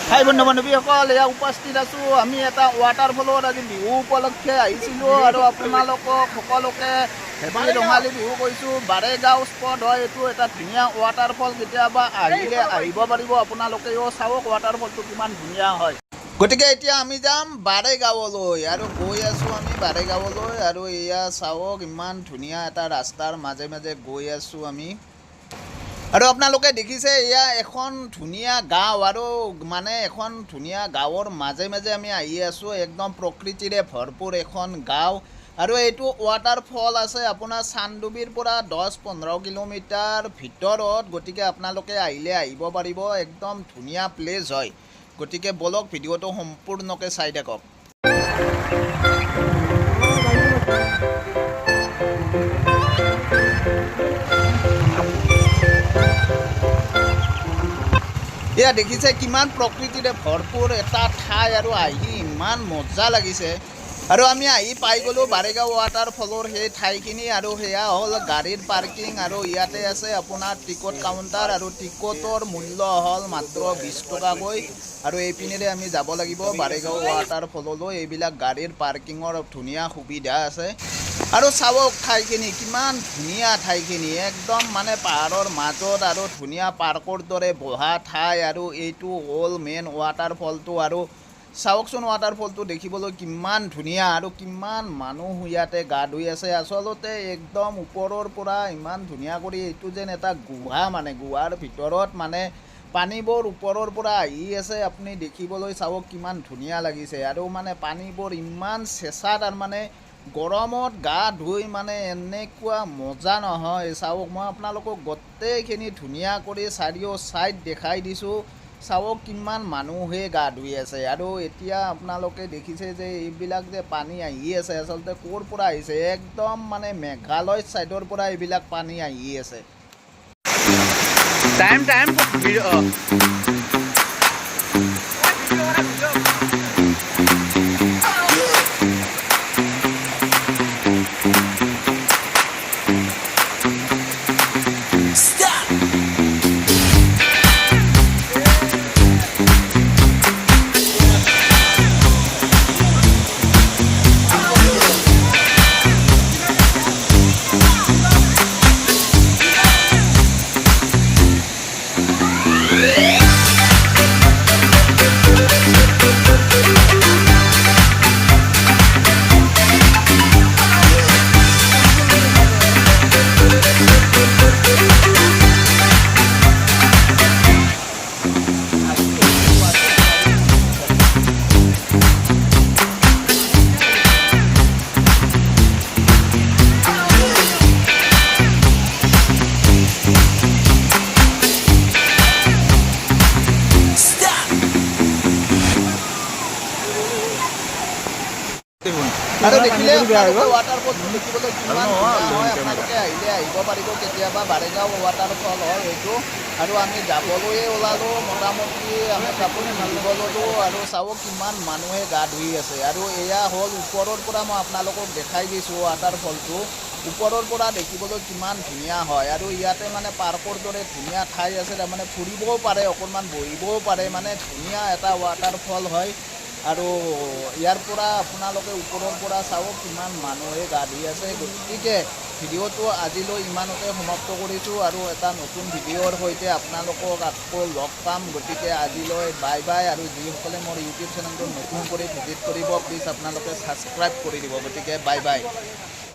হাই বন্ধু বান্ধৱীসকল, এয়া উপস্থিত আছোঁ। আমি এটা ৱাটাৰফলত আজি বিহু উপলক্ষে আহিছিলোঁ আৰু আপোনালোকক সকলোকে হেপী ৰঙালী বিহু কৈছোঁ। বাৰেগাঁও স্পট হয় এইটো, এটা ধুনীয়া ৱাটাৰফল। কেতিয়াবা আহিলে আহিব পাৰিব আপোনালোকেও। চাওক ৱাটাৰফলটো কিমান ধুনীয়া হয়। গতিকে এতিয়া আমি যাম বাৰেগাঁৱলৈ আৰু গৈ আছোঁ আমি বাৰেগাঁৱলৈ। আৰু এয়া চাওক ইমান ধুনীয়া এটা ৰাস্তাৰ মাজে মাজে গৈ আছোঁ আমি। আৰু আপোনালোকে দেখিছে এয়া এখন ধুনীয়া গাঁও, আৰু মানে এখন ধুনীয়া গাঁৱৰ মাজে মাজে আমি আহি আছোঁ। একদম প্ৰকৃতিৰে ভৰপূৰ এখন গাঁও। আৰু এইটো ৱাটাৰফল আছে আপোনাৰ চানডুবিৰ পৰা 10-15 কিলোমিটাৰ ভিতৰত। গতিকে আপোনালোকে আহিলে আহিব পাৰিব। একদম ধুনীয়া প্লেচ হয়। গতিকে বলক ভিডিঅ'টো সম্পূৰ্ণকৈ চাই থাকক। এয়া দেখিছে কিমান প্ৰকৃতিৰে ভৰপূৰ এটা ঠাই, আৰু আহি ইমান মজা লাগিছে। আৰু আমি আহি পাই গ'লোঁ বাৰেগাঁও ৱাটাৰফলৰ সেই ঠাইখিনি। আৰু সেয়া হ'ল গাড়ীৰ পাৰ্কিং, আৰু ইয়াতে আছে আপোনাৰ টিকট কাউণ্টাৰ। আৰু টিকটৰ মূল্য হ'ল মাত্ৰ 20 টকাকৈ। আৰু এইপিনেৰে আমি যাব লাগিব বাৰেগাঁও ৱাটাৰফললৈ। এইবিলাক গাড়ীৰ পাৰ্কিঙৰ ধুনীয়া সুবিধা আছে। আৰু চাওক ঠাইখিনি কিমান ধুনীয়া ঠাইখিনি, একদম মানে পাহাৰৰ মাজত আৰু ধুনীয়া পাৰ্কৰ দৰে বহা ঠাই। আৰু এইটো হ'ল মেইন ৱাটাৰফলটো। আৰু চাওকচোন ৱাটাৰফলটো দেখিবলৈ কিমান ধুনীয়া, আৰু কিমান মানুহ ইয়াতে গা ধুই আছে। আচলতে একদম ওপৰৰ পৰা ইমান ধুনীয়া কৰি, এইটো যেন এটা গুহা, মানে গুহাৰ ভিতৰত মানে পানীবোৰ ওপৰৰ পৰা আহি আছে। আপুনি দেখিবলৈ চাওক কিমান ধুনীয়া লাগিছে। আৰু মানে পানীবোৰ ইমান চেঁচা, তাৰমানে গৰমত গা ধুই মানে এনেকুৱা মজা নহয়। চাওক মই আপোনালোকক গোটেইখিনি ধুনীয়া কৰি চাৰিও ছাইড দেখাই দিছোঁ। চাওক কিমান মানুহে গা ধুই আছে। আৰু এতিয়া আপোনালোকে দেখিছে যে এইবিলাক যে পানী আহি আছে, আচলতে ক'ৰ পৰা আহিছে, একদম মানে মেঘালয় ছাইডৰ পৰা এইবিলাক পানী আহি আছে। টাইম আৰু দেখিলে ৱাটাৰফলটো দেখিবলৈ কিমান ধুনীয়া হয়। আপোনালোকে আহিলে আহিব পাৰিব কেতিয়াবা। বাৰেগাঁও ৱাটাৰফল হয় এইটো। আৰু আমি যাবলৈয়ে ওলালোঁ, মোটামুটি আমি কাপোৰ পিন্ধিব ল'লোঁ। আৰু চাওক কিমান মানুহে গা ধুই আছে। আৰু এয়া হ'ল ওপৰৰ পৰা মই আপোনালোকক দেখাই দিছোঁ ৱাটাৰফলটো। ওপৰৰ পৰা দেখিবলৈ কিমান ধুনীয়া হয়। আৰু ইয়াতে মানে পাৰ্কৰ দৰে ধুনীয়া ঠাই আছে, তাৰমানে ফুৰিবও পাৰে, অকণমান বহিবও পাৰে, মানে ধুনীয়া এটা ৱাটাৰফল হয়। আৰু ইয়াৰ পৰা আপোনালোকে ওপৰৰ পৰা চাওক কিমান মানুহে গা ধুই আছে। গতিকে ভিডিঅ'টো আজিলৈ ইমানতে সমাপ্ত কৰিছোঁ, আৰু এটা নতুন ভিডিঅ'ৰ সৈতে আপোনালোকক আকৌ লগ পাম। গতিকে আজিলৈ বাই বাই। আৰু যিসকলে মোৰ ইউটিউব চেনেলটো নতুন কৰি ভিজিট কৰিব, প্লিজ আপোনালোকে ছাবস্ক্ৰাইব কৰি দিব। গতিকে বাই বাই।